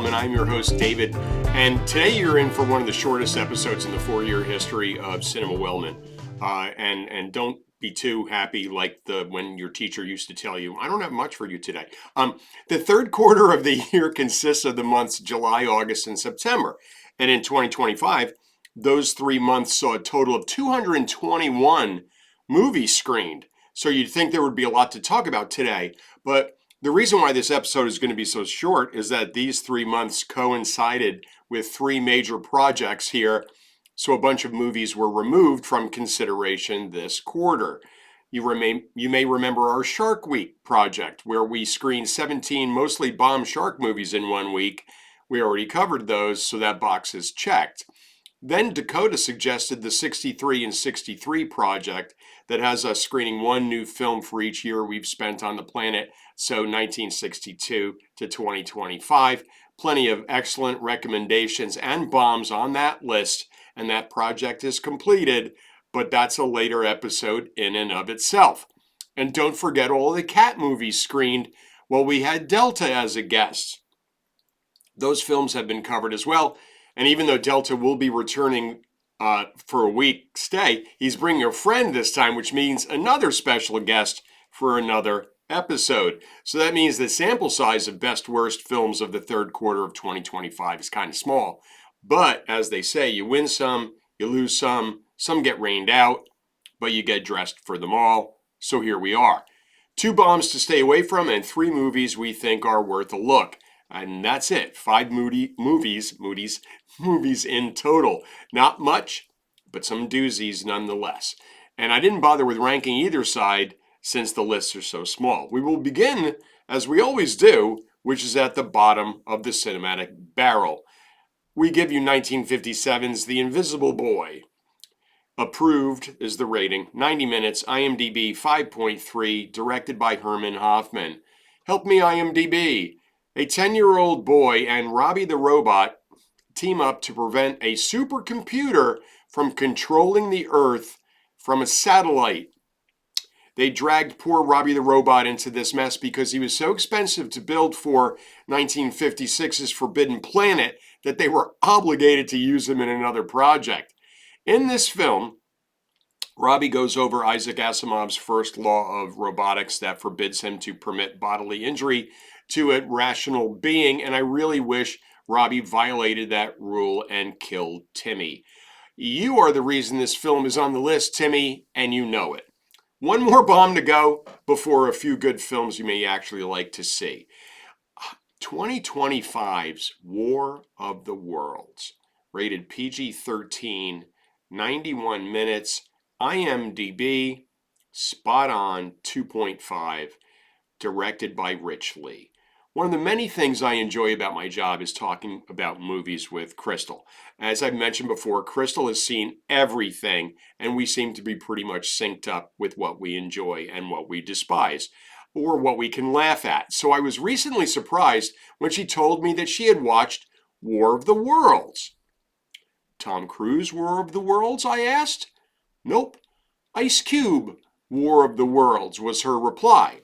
Wellman. I'm your host, David, and today you're in for one of the shortest episodes in the 4-year history of Cinema Wellman. And don't be too happy like when your teacher used to tell you, I don't have much for you today. The third quarter of the year consists of the months July, August, and September. And in 2025, those 3 months saw a total of 221 movies screened. So you'd think there would be a lot to talk about today, but the reason why this episode is going to be so short is that these 3 months coincided with 3 major projects here, so a bunch of movies were removed from consideration this quarter. You may remember our Shark Week project, where we screened 17 mostly bomb shark movies in 1 week. We already covered those, so that box is checked. Then Dakota suggested the 63 and 63 project that has us screening 1 new film for each year we've spent on the planet, so 1962 to 2025. Plenty of excellent recommendations and bombs on that list, and that project is completed, but that's a later episode in and of itself. And don't forget all the cat movies screened. Well, we had Delta as a guest. Those films have been covered as well. And even though Delta will be returning for a week stay, he's bringing a friend this time, which means another special guest for another episode. So that means the sample size of best worst films of the third quarter of 2025 is kind of small. But as they say, you win some, you lose some get rained out, but you get dressed for them all. So here we are. 2 bombs to stay away from and 3 movies we think are worth a look. And that's it. 5 movies in total. Not much, but some doozies nonetheless. And I didn't bother with ranking either side since the lists are so small. We will begin, as we always do, which is at the bottom of the cinematic barrel. We give you 1957's The Invisible Boy. Approved is the rating. 90 minutes, IMDb 5.3, directed by Herman Hoffman. Help me, IMDb. A 10-year-old boy and Robbie the robot team up to prevent a supercomputer from controlling the Earth from a satellite. They dragged poor Robbie the robot into this mess because he was so expensive to build for 1956's Forbidden Planet that they were obligated to use him in another project. In this film, Robbie goes over Isaac Asimov's first law of robotics that forbids him to permit bodily injury to a rational being, and I really wish Robbie violated that rule and killed Timmy. You are the reason this film is on the list, Timmy, and you know it. 1 more bomb to go before a few good films you may actually like to see. 2025's War of the Worlds, rated PG-13, 91 minutes, IMDb, spot on 2.5, directed by Rich Lee. One of the many things I enjoy about my job is talking about movies with Crystal. As I've mentioned before, Crystal has seen everything, and we seem to be pretty much synced up with what we enjoy and what we despise, or what we can laugh at. So I was recently surprised when she told me that she had watched War of the Worlds. Tom Cruise, War of the Worlds, I asked? Nope. Ice Cube, War of the Worlds, was her reply.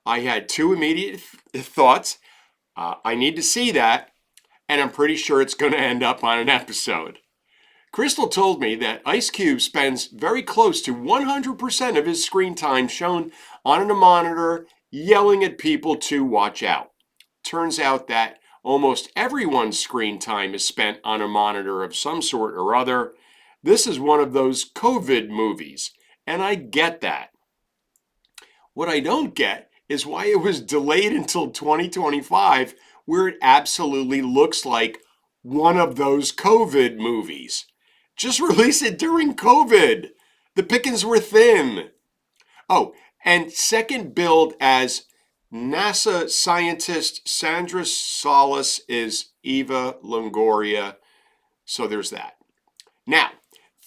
I had 2 immediate thoughts. I need to see that, and I'm pretty sure it's going to end up on an episode. Crystal told me that Ice Cube spends very close to 100% of his screen time shown on a monitor, yelling at people to watch out. Turns out that almost everyone's screen time is spent on a monitor of some sort or other. This is one of those COVID movies, and I get that. What I don't get is why it was delayed until 2025, where it absolutely looks like one of those COVID movies. Just release it during COVID. The pickings were thin. Oh, and second billed as NASA scientist Sandra Salas is Eva Longoria. So there's that. Now,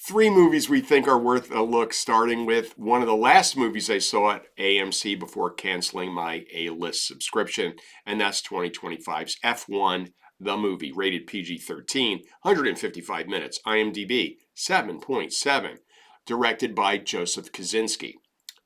3 movies we think are worth a look, starting with one of the last movies I saw at AMC before canceling my A-list subscription, and that's 2025's F1, the movie, rated PG-13, 155 minutes, IMDb 7.7, directed by Joseph Kosinski.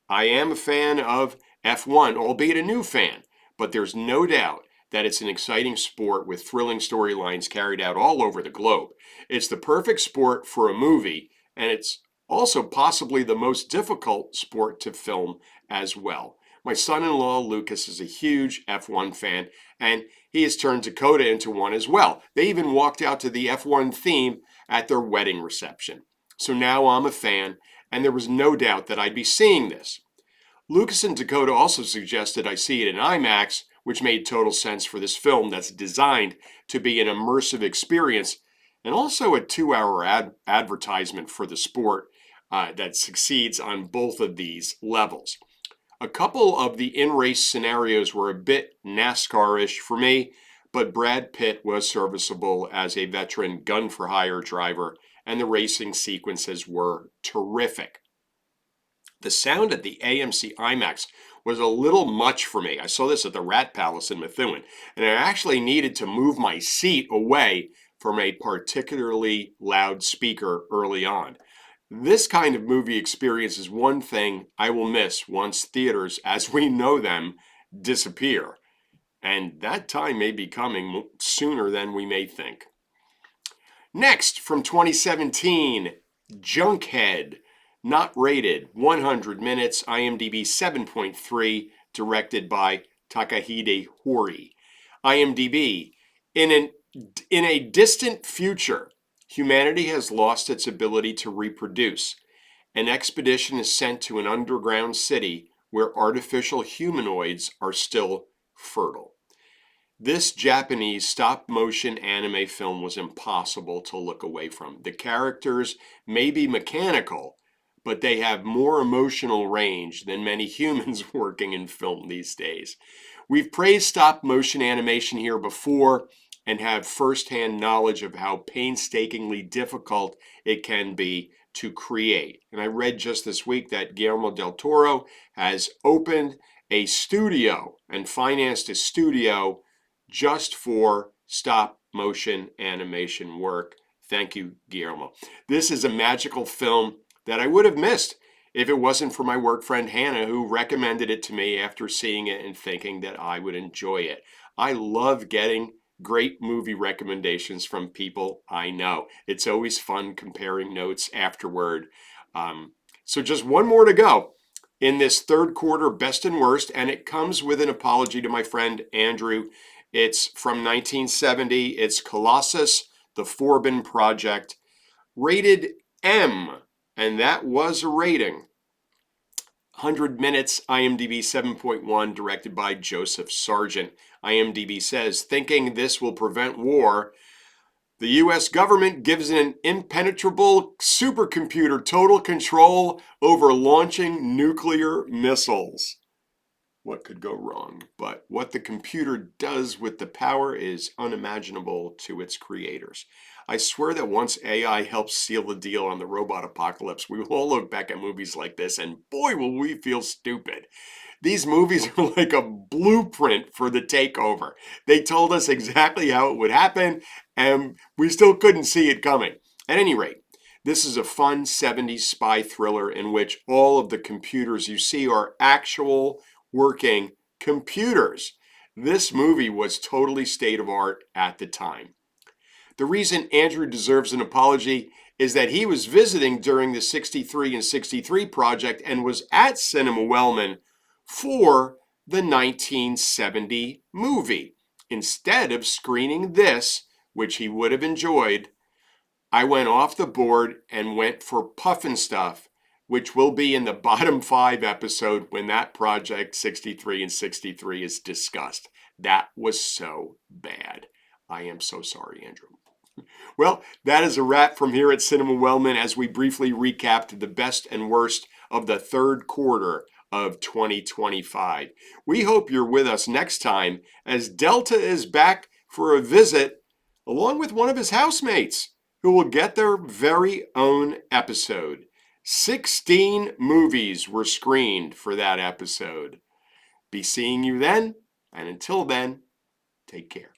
I am a fan of F1, albeit a new fan, but there's no doubt that it's an exciting sport with thrilling storylines carried out all over the globe. It's the perfect sport for a movie, and it's also possibly the most difficult sport to film as well. My son-in-law Lucas is a huge F1 fan, and he has turned Dakota into one as well. They even walked out to the F1 theme at their wedding reception. So now I'm a fan, and there was no doubt that I'd be seeing this. Lucas and Dakota also suggested I see it in IMAX, which made total sense for this film that's designed to be an immersive experience and also a 2-hour advertisement for the sport that succeeds on both of these levels. A couple of the in-race scenarios were a bit NASCAR-ish for me, but Brad Pitt was serviceable as a veteran gun-for-hire driver, and the racing sequences were terrific. The sound at the AMC IMAX was a little much for me. I saw this at the Rat Palace in Methuen, and I actually needed to move my seat away from a particularly loud speaker early on. This kind of movie experience is one thing I will miss once theaters, as we know them, disappear. And that time may be coming sooner than we may think. Next, from 2017, Junkhead. Not rated, 100 minutes, IMDb 7.3, directed by Takahide Hori. IMDb, in a distant future, humanity has lost its ability to reproduce. An expedition is sent to an underground city where artificial humanoids are still fertile. This Japanese stop-motion anime film was impossible to look away from. The characters may be mechanical, but they have more emotional range than many humans working in film these days. We've praised stop-motion animation here before and have firsthand knowledge of how painstakingly difficult it can be to create. And I read just this week that Guillermo del Toro has opened a studio and financed a studio just for stop-motion animation work. Thank you, Guillermo. This is a magical film that I would have missed if it wasn't for my work friend Hannah, who recommended it to me after seeing it and thinking that I would enjoy it. I love getting great movie recommendations from people I know. It's always fun comparing notes afterward. So just one more to go in this third quarter best and worst, and it comes with an apology to my friend Andrew. It's from 1970. It's Colossus, the Forbin Project, rated M. And that was a rating. 100 minutes, IMDb 7.1, directed by Joseph Sargent. IMDb says, thinking this will prevent war, the U.S. government gives an impenetrable supercomputer total control over launching nuclear missiles. What could go wrong? But what the computer does with the power is unimaginable to its creators. I swear that once AI helps seal the deal on the robot apocalypse, we will all look back at movies like this and boy, will we feel stupid. These movies are like a blueprint for the takeover. They told us exactly how it would happen, and we still couldn't see it coming. At any rate, this is a fun 70s spy thriller in which all of the computers you see are actual working computers. This movie was totally state of art at the time. The reason Andrew deserves an apology is that he was visiting during the 63 and 63 project and was at Cinema Wellman for the 1970 movie. Instead of screening this, which he would have enjoyed, I went off the board and went for Puffin Stuff, which will be in the bottom 5 episode when that project 63 and 63 is discussed. That was so bad. I am so sorry, Andrew. Well, that is a wrap from here at Cinema Wellman as we briefly recapped the best and worst of the third quarter of 2025. We hope you're with us next time as Delta is back for a visit along with one of his housemates who will get their very own episode. 16 movies were screened for that episode. Be seeing you then, and until then, take care.